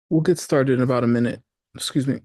We'll get started in about a minute. Excuse me.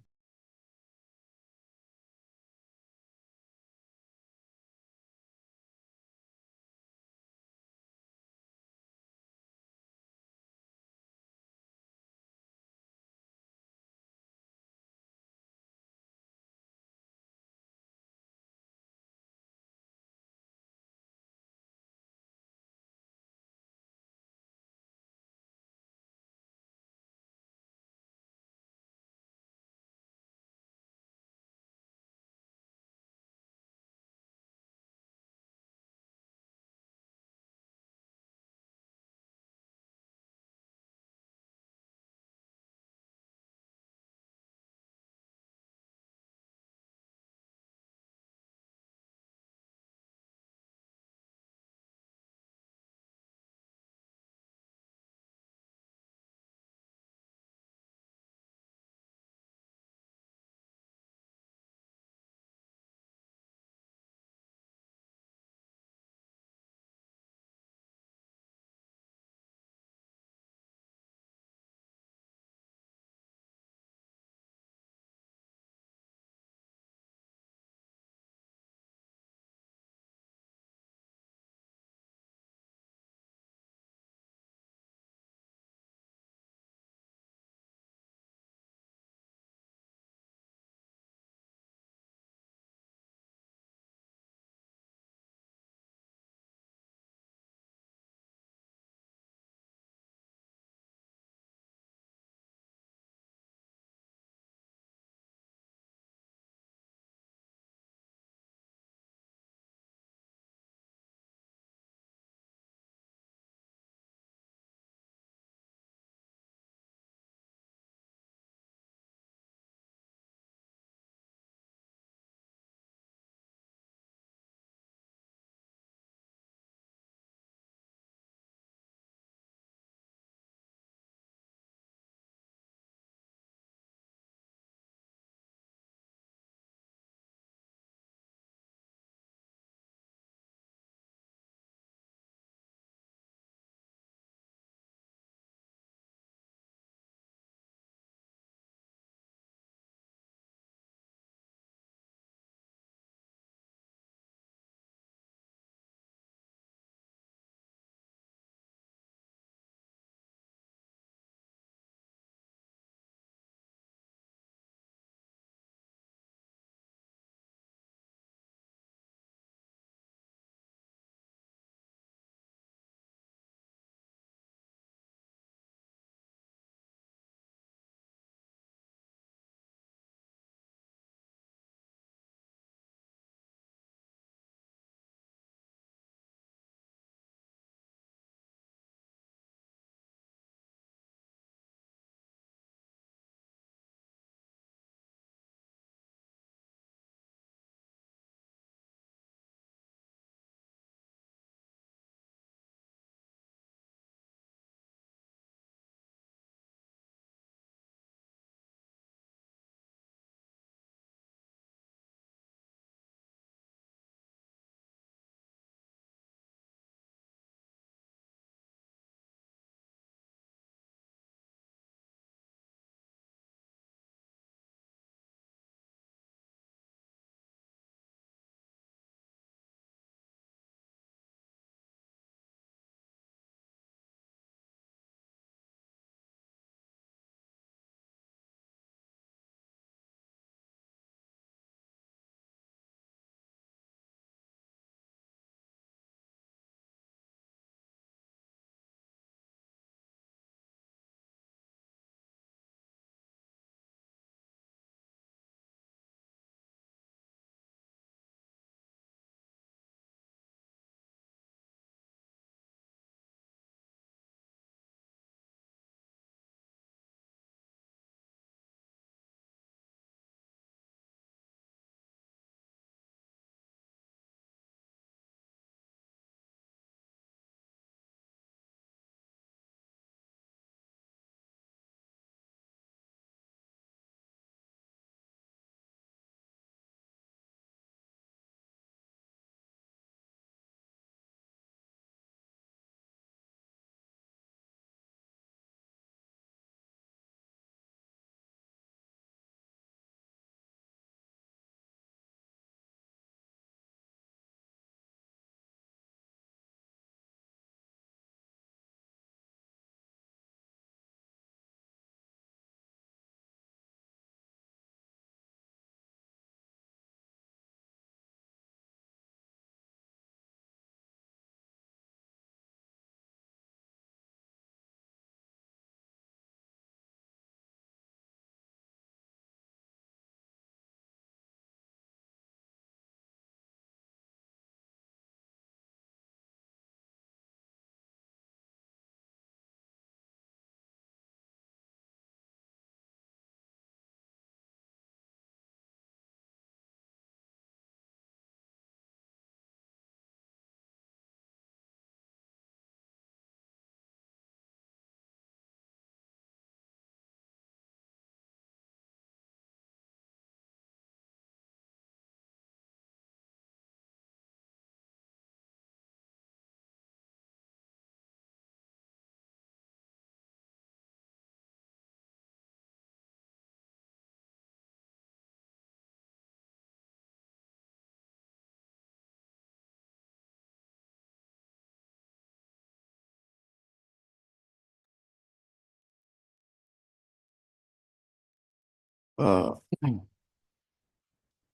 Uh,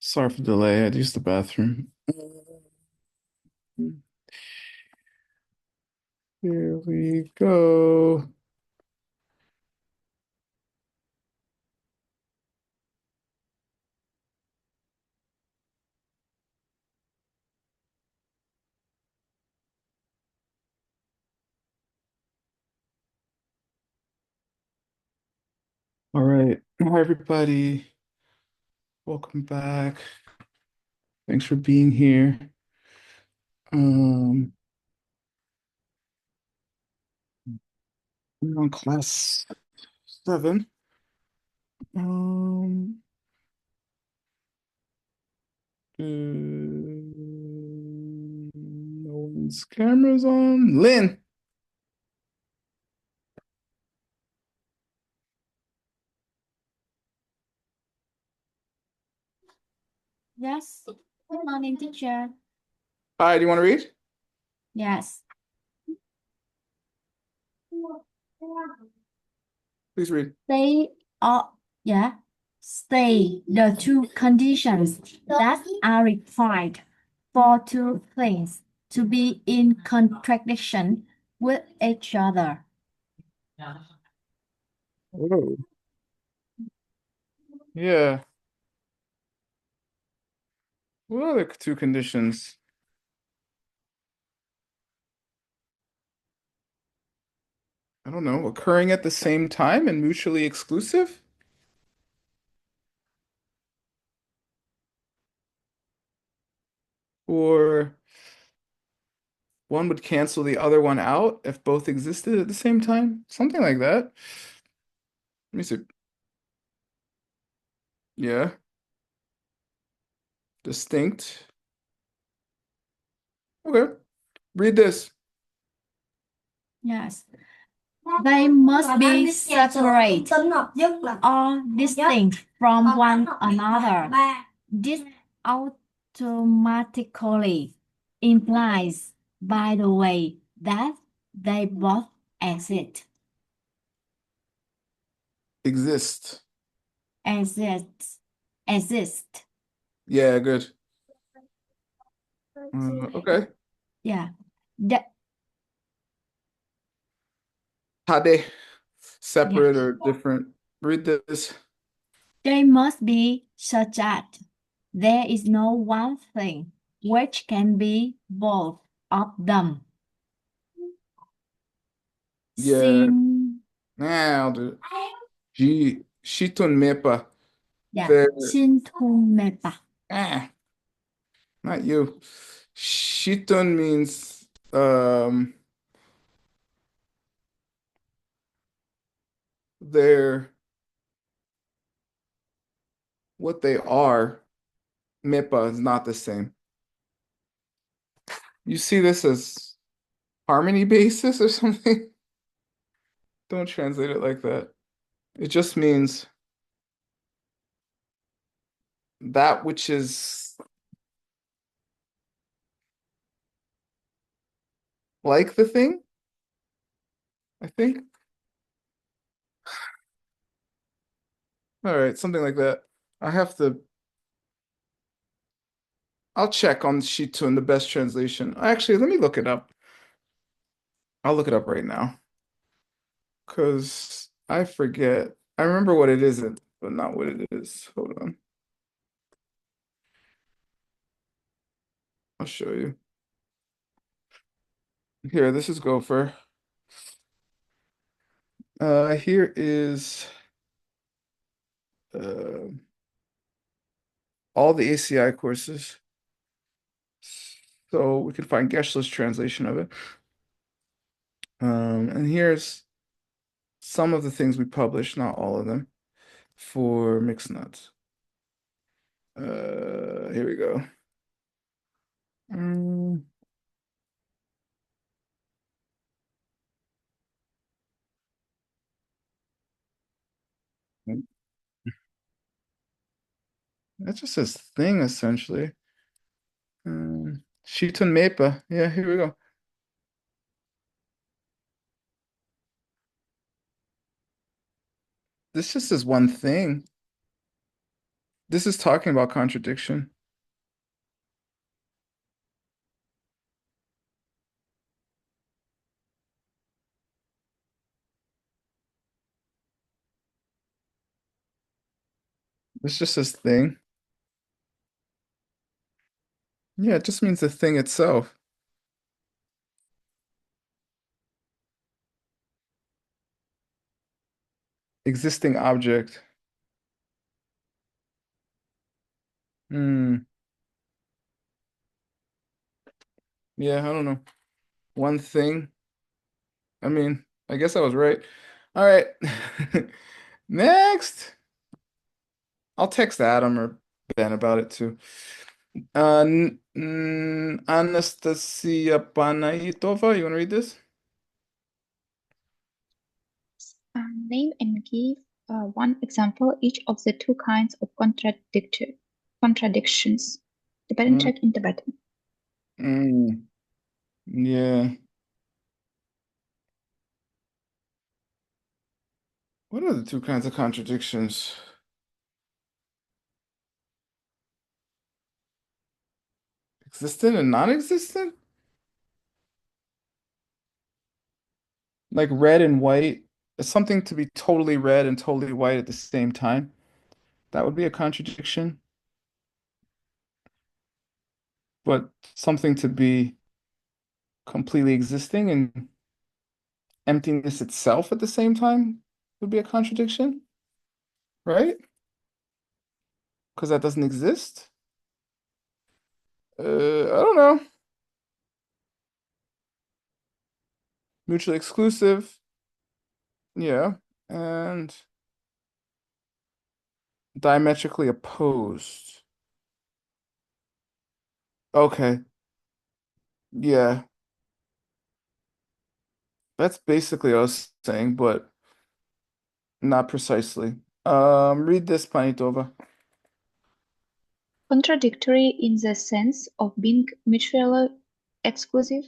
Sorry for the delay. I had to use the bathroom. Here we go. All right. Hi, everybody. Welcome back. Thanks for being here. Um, we're on class 7. Um, no one's camera's on. Lynn. Yes. Good morning, teacher. Hi, do you want to read? Yes. Please read. They are, yeah. Stay the two conditions that are required for two things to be in contradiction with each other. Oh, yeah. What are the two conditions? I don't know. Occurring at the same time and mutually exclusive? Or one would cancel the other one out if both existed at the same time? Something like that. Let me see. Yeah. Distinct. Okay. Read this. Yes. They must be separate or distinct from one another. This automatically implies, by the way, that they both exist. Exist. Exist. Exist. Yeah, good. Okay. Yeah. The, Tade. yeah. Separate or different. Read this. They must be such that there is no one thing which can be both of them. Yeah. Sin, Nah, I'll do it. G. Shitun mepa. yeah. They're, Sintumepa. ah, not you. Shitun means they're what they are. Mipa is not the same. You see this as harmony basis or something? Don't translate it like that. It just means that which is like the thing, I think. All right, something like that. I have to, I'll check on Shitun, the best translation. Actually, let me look it up. I'll look it up right now because I forget. I remember what it isn't, but not what it is. Hold on. I'll show you. Here, this is Gopher. Here is uh, all the ACI courses. So we can find Geshe's translation of it. And here's some of the things we published, not all of them, for mixed nuts. Here we go. Mm, that just says thing essentially. Shitun Mepa. Yeah, here we go. This just says one thing. This is talking about contradiction. This just says thing. Yeah, it just means the thing itself. Existing object. Hmm. Yeah, I don't know. One thing. I mean, I guess I was right. All right. Next. I'll text Adam or Ben about it too. Anastasia Panaitova, you want to read this? Name and give one example each of the two kinds of contradictions. Tibetan Mm, check in Tibetan. yeah. What are the two kinds of contradictions? Existent and non-existent? Like red and white. It's something to be totally red and totally white at the same time. That would be a contradiction. But something to be completely existing and emptiness itself at the same time would be a contradiction, right? Because that doesn't exist. I don't know. Mutually exclusive, yeah, and diametrically opposed. Okay, yeah, that's basically what I was saying, but not precisely. Read this, Panitova. Contradictory in the sense of being mutually exclusive.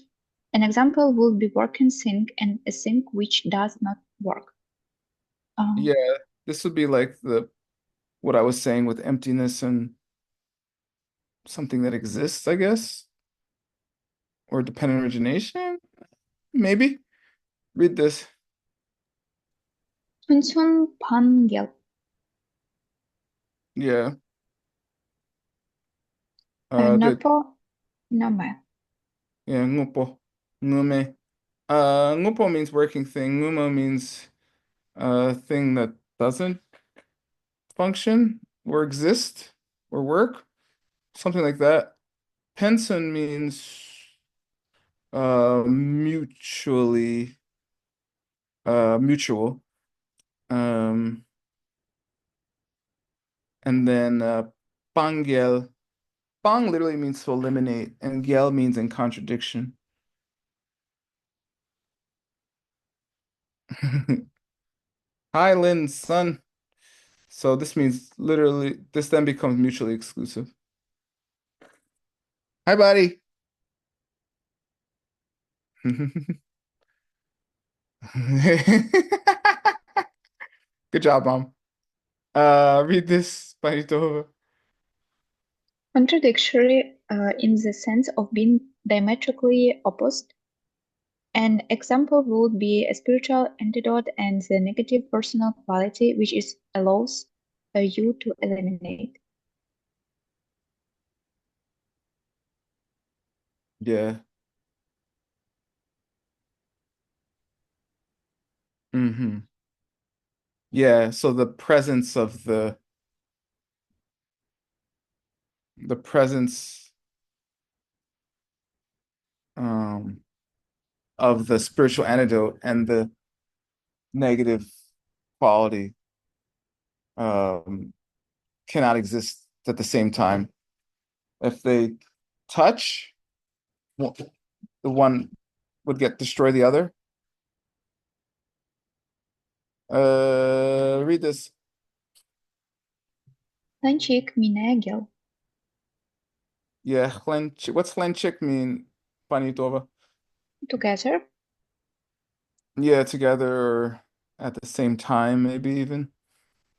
An example would be working sink and a sink which does not work. Um, Yeah, this would be like the what I was saying with emptiness and something that exists, I guess, or dependent origination, maybe. Read this. Tunsun Pangel. Yeah, good. Napo Nome. Yeah, ngupo, ngume. Ngupo means working thing. Ngumo means thing that doesn't function or exist or work, something like that. Penson means mutually mutual. Um, and then pangel. Pang literally means to eliminate, and gel means in contradiction. Hi, Lynn, son. So this means literally, this then becomes mutually exclusive. Hi, buddy. Good job, Mom. Read this, Panito. Contradictory in the sense of being diametrically opposed. An example would be a spiritual antidote and the negative personal quality which is allows you to eliminate. Yeah. Yeah, so the presence of the presence um of the spiritual antidote and the negative quality um cannot exist at the same time. If they touch, the one would get destroy the other. Read this. Lanchik Minagel. Yeah, what's Hlenchik mean, Panitova? Together. Yeah, together or at the same time, maybe even.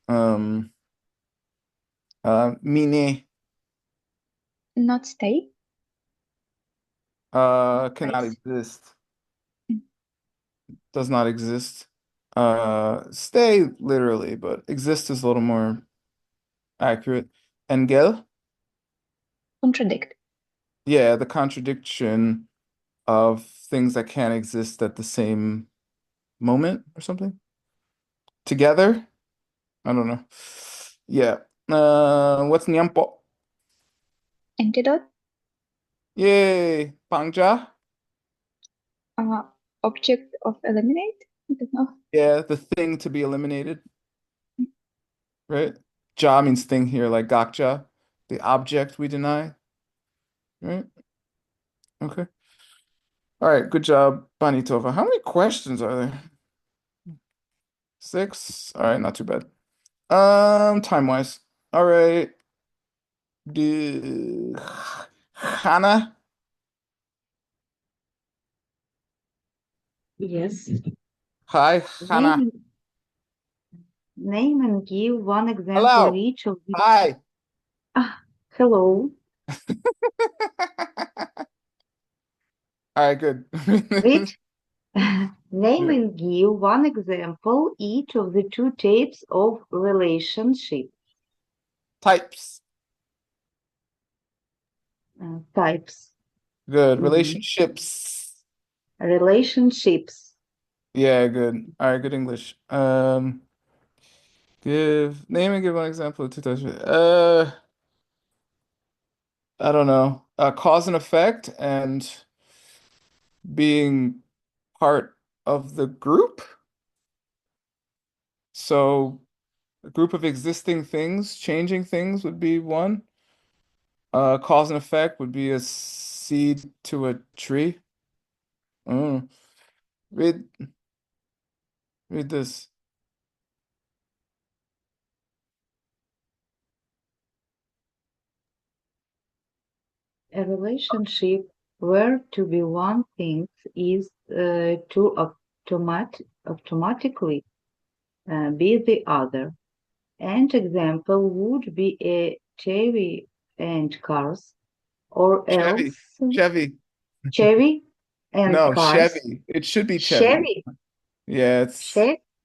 Um, Mine, Not stay. cannot Place. exist. Does not exist. Stay literally, but exist is a little more accurate. Engel, Contradict. yeah, the contradiction of things that can't exist at the same moment or something. Together? I don't know. Yeah. What's Nyampo? Antidote. Yay. Pangja? Uh, Object of eliminate. I don't know. Yeah, the thing to be eliminated, right? Ja means thing here, like gakja, the object we deny, right? Okay. All right, good job, Banitova. How many questions are there? Six? All right, not too bad. Time-wise. All right. Do Hannah? Yes. Hi, Hannah. Name, name and give one example Hello. each of the. Hi. Hello. All right, good. Which name Yeah. and give one example each of the two types of relationship. Types. Types. Good. Mhm. Relationships. Relationships. Yeah, good. All right, good English. Give name and give one example of two types. I don't know. Cause and effect and being part of the group. So a group of existing things, changing things would be one. Cause and effect would be a seed to a tree. Mm. Read read this. A relationship where to be one thing is to automatically be the other. An example would be a Chevy and cars, or Chevy. else Chevy. Chevy and No, cars. Chevy. It should be Chevy. Chevy, Yeah, it's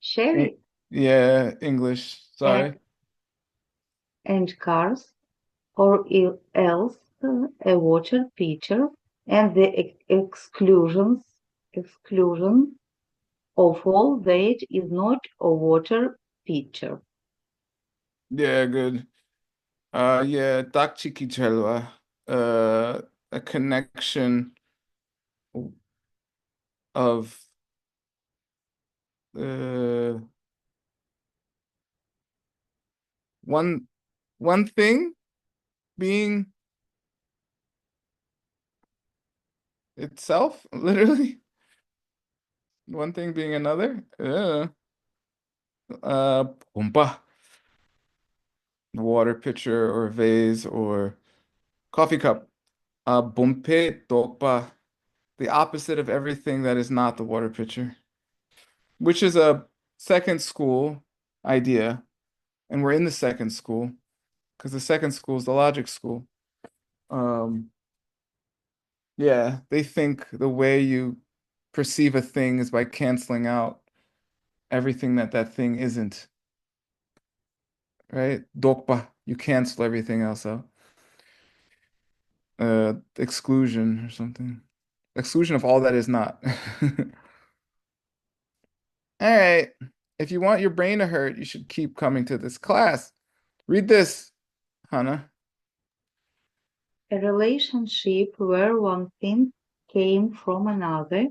Chevy yeah, English. and, Sorry. and cars, or else a water pitcher, and the exclusion of all that is not a water pitcher. Yeah, good. Yeah, Dakchiki Chelwa. A connection of uh one one thing being itself, literally. One thing being another. Pumpa. Water pitcher or vase or coffee cup. Bumpe topa. The opposite of everything that is not the water pitcher, which is a second school idea. And we're in the second school because the second school is the logic school. Um, yeah, they think the way you perceive a thing is by canceling out everything that that thing isn't, right? Dokpa, you cancel everything else out. Exclusion or something. Exclusion of all that is not. All right. If you want your brain to hurt, you should keep coming to this class. Read this, Hannah. A relationship where one thing came from another.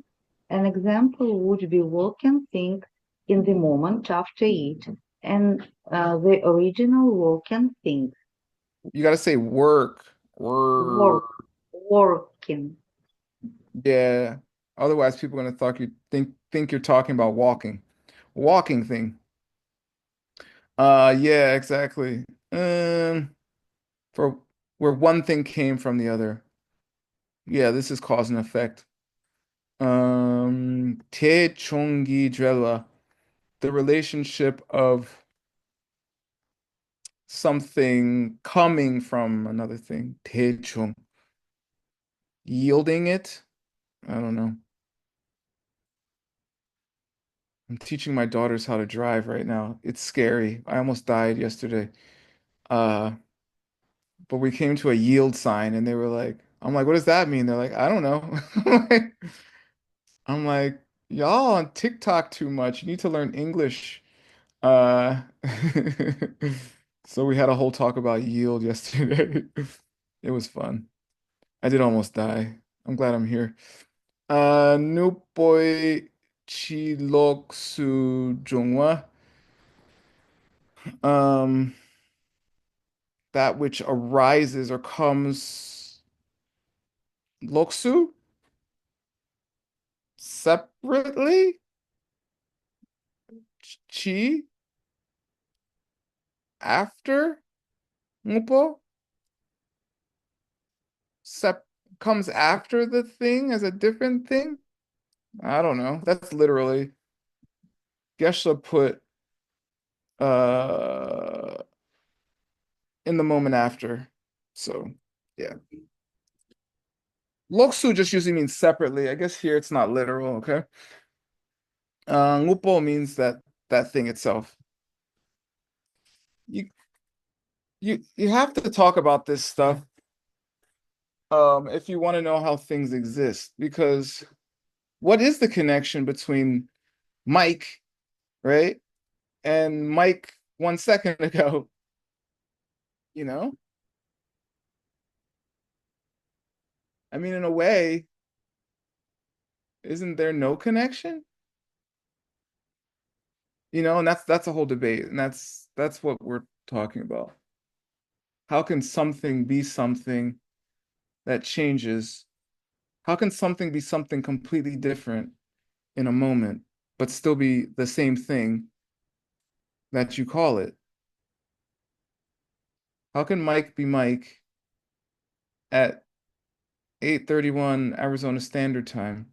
An example would be walking thing in the moment after it, and the original walking thing. You got to say work. Work. Work, working. Yeah. Otherwise, people are gonna think you're talking about walking. Walking thing. Yeah, exactly. For where one thing came from the other. Yeah, this is cause and effect. 대종기 drella, the relationship of something coming from another thing. 대충. Yielding it. I don't know. I'm teaching my daughters how to drive right now. It's scary. I almost died yesterday. Uh, but we came to a yield sign and they were like, I'm like, what does that mean? They're like, I don't know. I'm like, y'all on TikTok too much. You need to learn English. Uh, so we had a whole talk about yield yesterday. It was fun. I did almost die. I'm glad I'm here. Nupoi Chilok Su Jungwa. Um, that which arises or comes Loksu separately? Chi after Ngupo? Sep comes after the thing as a different thing? I don't know. That's literally Geshe put uh in the moment after. So yeah. Loksu just usually means separately. I guess here it's not literal, okay? Ngupo means that thing itself. You you have to talk about this stuff if you want to know how things exist, because what is the connection between Mike, right, and Mike 1 second ago, you know? I mean, in a way, isn't there no connection? You know, and that's a whole debate, and that's what we're talking about. How can something be something that changes? How can something be something completely different in a moment, but still be the same thing that you call it? How can Mike be Mike at 8:31 Arizona Standard Time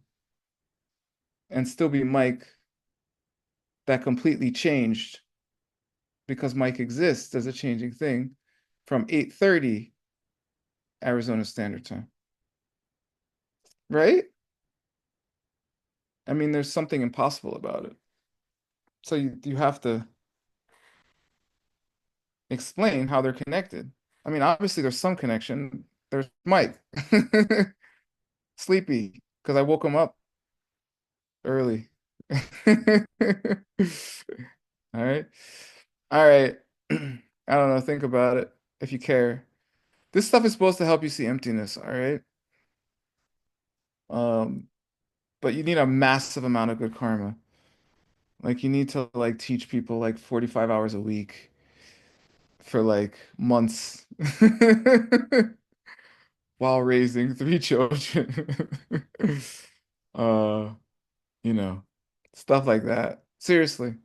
and still be Mike that completely changed because Mike exists as a changing thing from 8:30 Arizona Standard Time? Right? I mean, there's something impossible about it. So you have to explain how they're connected. I mean, obviously there's some connection. There's Mike. Sleepy because I woke him up early. All right. All right. I don't know. Think about it if you care. This stuff is supposed to help you see emptiness, all right? Um, but you need a massive amount of good karma. Like you need to like teach people like 45 hours a week for like months while raising 3 children. Uh, you know, stuff like that. Seriously.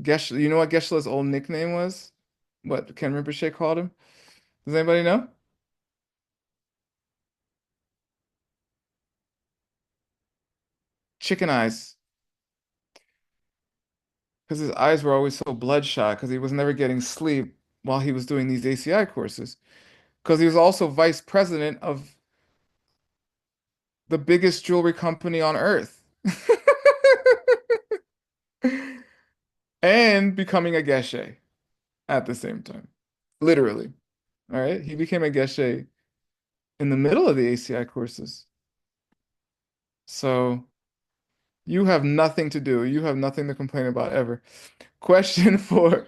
Geshe, you know what Geshe-la's old nickname was? What Ken Rinpoche called him? Does anybody know? Chicken eyes. Because his eyes were always so bloodshot because he was never getting sleep while he was doing these ACI courses. Because he was also vice president of the biggest jewelry company on earth. And becoming a Geshe at the same time. Literally. All right. He became a Geshe in the middle of the ACI courses. So you have nothing to do. You have nothing to complain about ever. Question 4.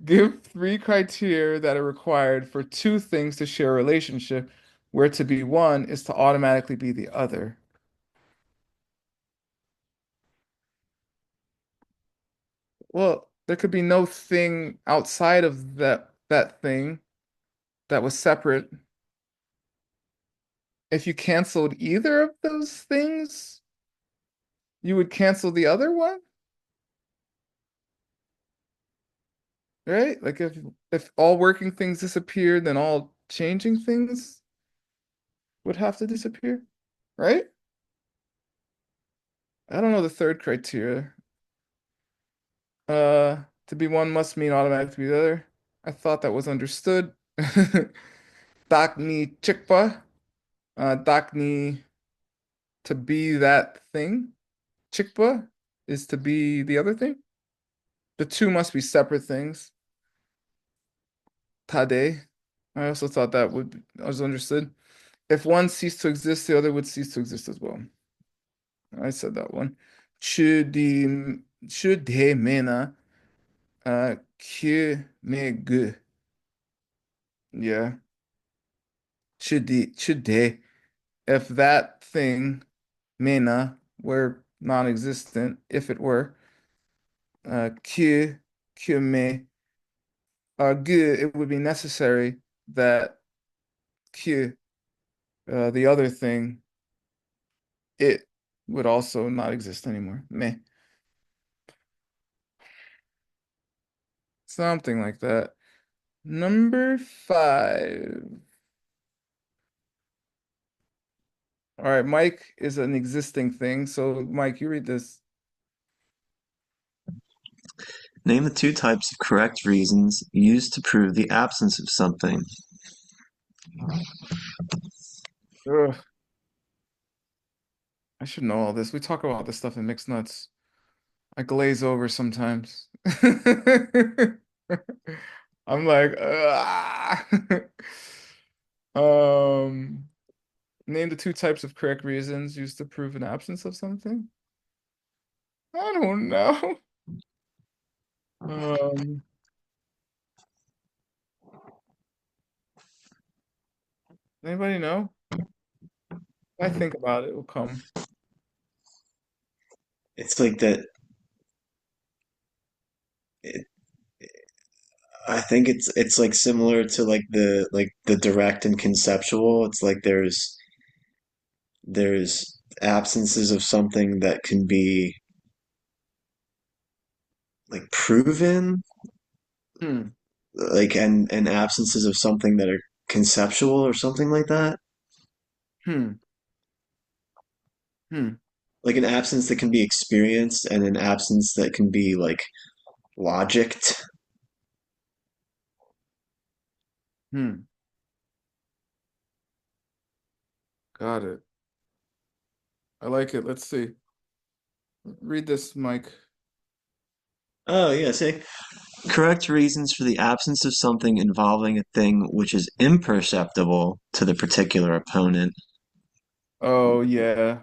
Give 3 criteria that are required for 2 things to share a relationship, where to be one is to automatically be the other. Well, there could be no thing outside of that thing that was separate. If you canceled either of those things, you would cancel the other one, right? Like if all working things disappeared, then all changing things would have to disappear, right? I don't know the third criteria. Uh, To be one must mean automatically to be the other. I thought that was understood. Dakni chikpa. Dakni to be that thing. Chikpa is to be the other thing. The two must be separate things. Tade. I also thought that was understood. If one ceased to exist, the other would cease to exist as well. I said that one. Chudhe mena kyu me gu. Yeah. Chudhe. If that thing, mena, were non-existent, if it were, kyu me gu, it would be necessary that kyu, the other thing, it would also not exist anymore. Me. Something like that. Number 5. All right, Mike is an existing thing. So, Mike, you read this. Name the two types of correct reasons used to prove the absence of something. Ugh, I should know all this. We talk about this stuff in Mixed Nuts. I glaze over sometimes. I'm like, ah. Um, name the two types of correct reasons used to prove an absence of something. I don't know. Um, Anybody know? I think about it, it will come. It's like that. It, I think it's like similar to like the direct and conceptual. It's like there's absences of something that can be like proven, Hmm. like and absences of something that are conceptual or something like that. Hmm. Hmm. Like an absence that can be experienced and an absence that can be like logicked. Hmm. Got it. I like it. Let's see. Read this, Mike. Oh yeah, see, correct reasons for the absence of something involving a thing which is imperceptible to the particular opponent. Oh yeah.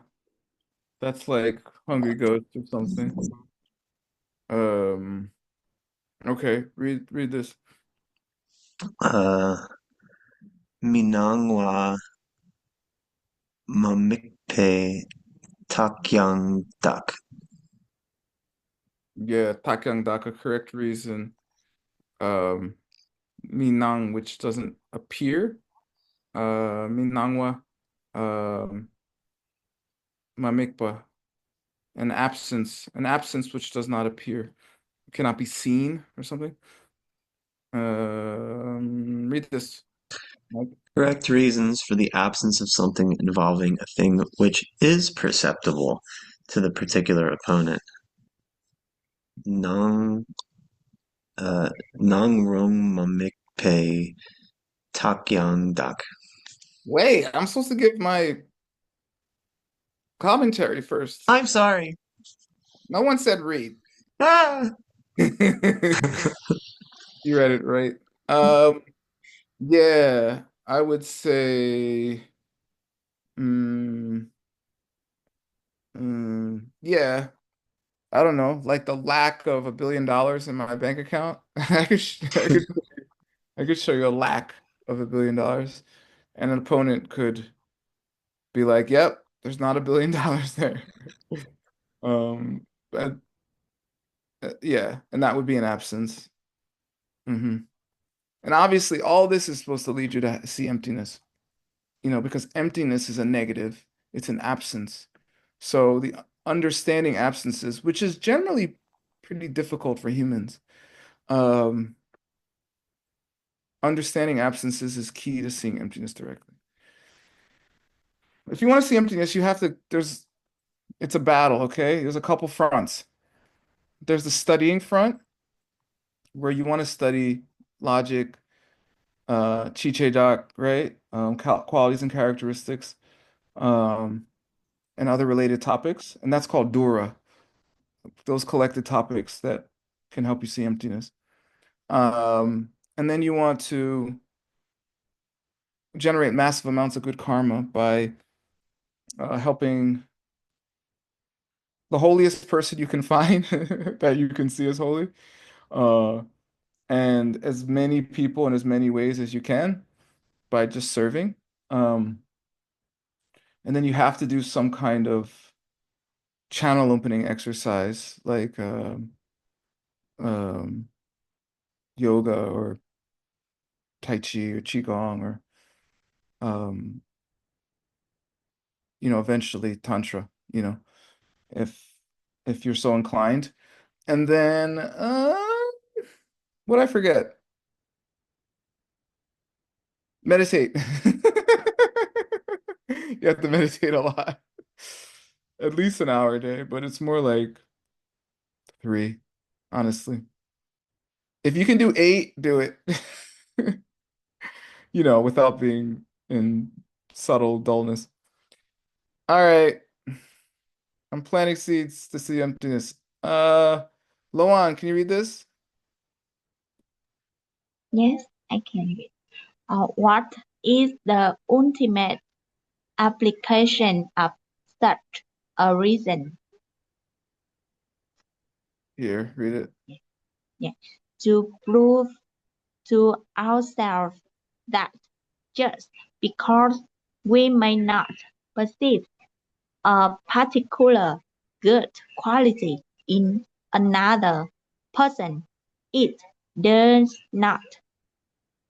That's like Hungry Ghost or something. Um, okay, read this. Uh, Minangwa mamikpe takyang dak. Yeah, Takyang Daka, correct reason. Um, Minang, which doesn't appear. Minangwa, um, Mamikpa, an absence which does not appear, cannot be seen or something. Read this, Mike. Correct reasons for the absence of something involving a thing which is perceptible to the particular opponent. Nang Nang rong mamikpe takyang dak. Wait, I'm supposed to give my commentary first. I'm sorry. No one said read. Ah! You read it right. Um, yeah, I would say, mm, yeah, I don't know, like the lack of $1 billion in my bank account. I could show you a lack of $1 billion, and an opponent could be like, "Yep, there's not $1 billion there." But yeah, and that would be an absence. Hmm. And obviously, all this is supposed to lead you to see emptiness, because emptiness is a negative, it's an absence. So the understanding absences, which is generally pretty difficult for humans, um, understanding absences is key to seeing emptiness directly. If you want to see emptiness, it's a battle, okay? There's a couple fronts. There's the studying front, where you want to study logic, Chiche doc, right? Qualities and characteristics, um, and other related topics, and that's called Dura. Those collected topics that can help you see emptiness. And then you want to generate massive amounts of good karma by helping the holiest person you can find that you can see as holy, uh, and as many people in as many ways as you can by just serving. Um, and then you have to do some kind of channel opening exercise like um, yoga or Tai Chi or Qigong or um, eventually Tantra, if you're so inclined. And then what I forget? Meditate. You have to meditate a lot. At least an hour a day, but it's more like 3, honestly. If you can do 8, do it. Without being in subtle dullness. All right. I'm planting seeds to see emptiness. Loan, can you read this? Yes, I can read. What is the ultimate application of such a reason? Here, read it. Yeah. To prove to ourselves that just because we may not perceive a particular good quality in another person, it does not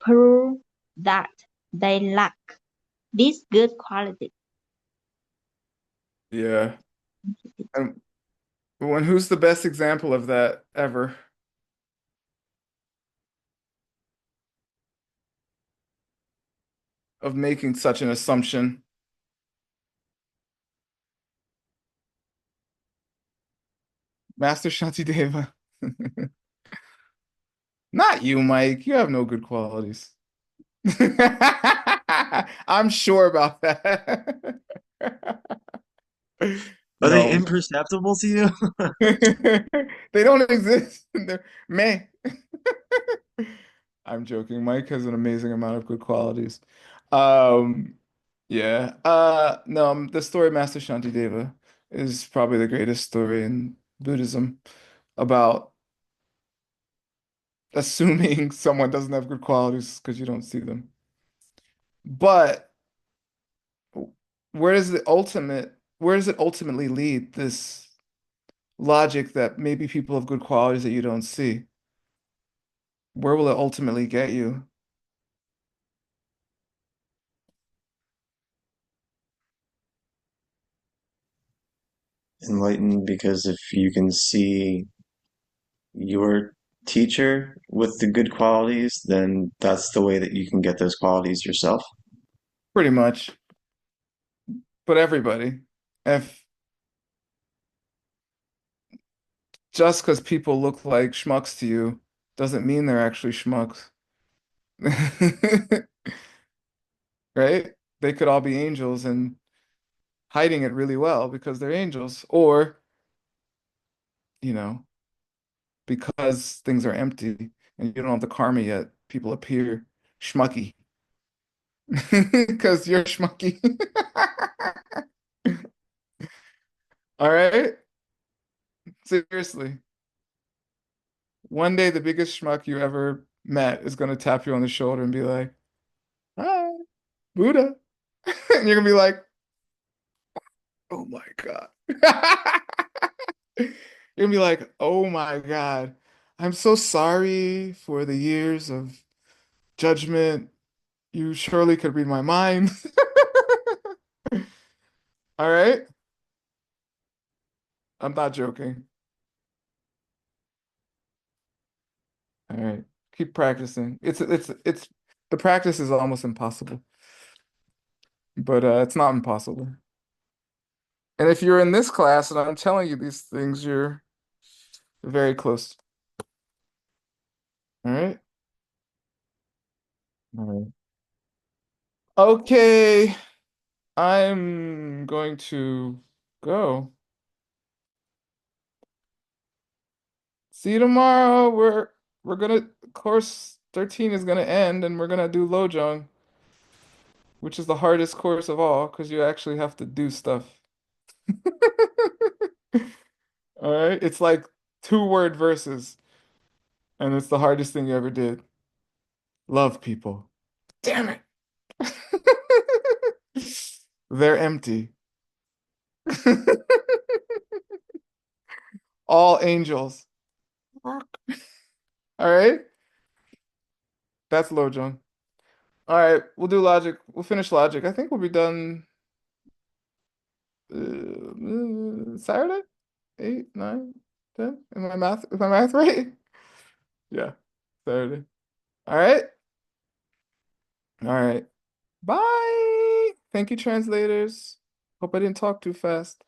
prove that they lack this good quality. Yeah. And who's the best example of that ever? Of making such an assumption? Master Shantideva. Not you, Mike. You have no good qualities. I'm sure about that. Are they No, imperceptible to you? they don't exist. They're meh. I'm joking. Mike has an amazing amount of good qualities. Um, yeah. No, the story of Master Shantideva is probably the greatest story in Buddhism about assuming someone doesn't have good qualities because you don't see them. But where does it ultimately lead, this logic that maybe people have good qualities that you don't see? Where will it ultimately get you? Enlightened, because if you can see your teacher with the good qualities, then that's the way that you can get those qualities yourself. Pretty much. But everybody, if just because people look like schmucks to you doesn't mean they're actually schmucks. Right? They could all be angels and hiding it really well because they're angels, or, you know, because things are empty and you don't have the karma yet, people appear schmucky because you're schmucky. All right? Seriously. One day, the biggest schmuck you ever met is going to tap you on the shoulder and be like, "Hi, Buddha." And you're going to be like, "Oh my God." You're going to be like, "Oh my God. I'm so sorry for the years of judgment. You surely could read my mind." All right? I'm not joking. All right. Keep practicing. It's the practice is almost impossible, but it's not impossible. And if you're in this class and I'm telling you these things, you're very close. All right. All right. Okay. I'm going to go. See you tomorrow. We're gonna course 13 is gonna end and we're gonna do Lojong, which is the hardest course of all because you actually have to do stuff. All right. It's like 2-word verses, and it's the hardest thing you ever did. Love people. Damn it. They're empty. All angels. All right. That's Lojong. All right. We'll do logic. We'll finish logic. I think we'll be done Saturday? 8, 9, 10? Is my math right? Yeah. Saturday. All right. All right. Bye. Thank you, translators. Hope I didn't talk too fast.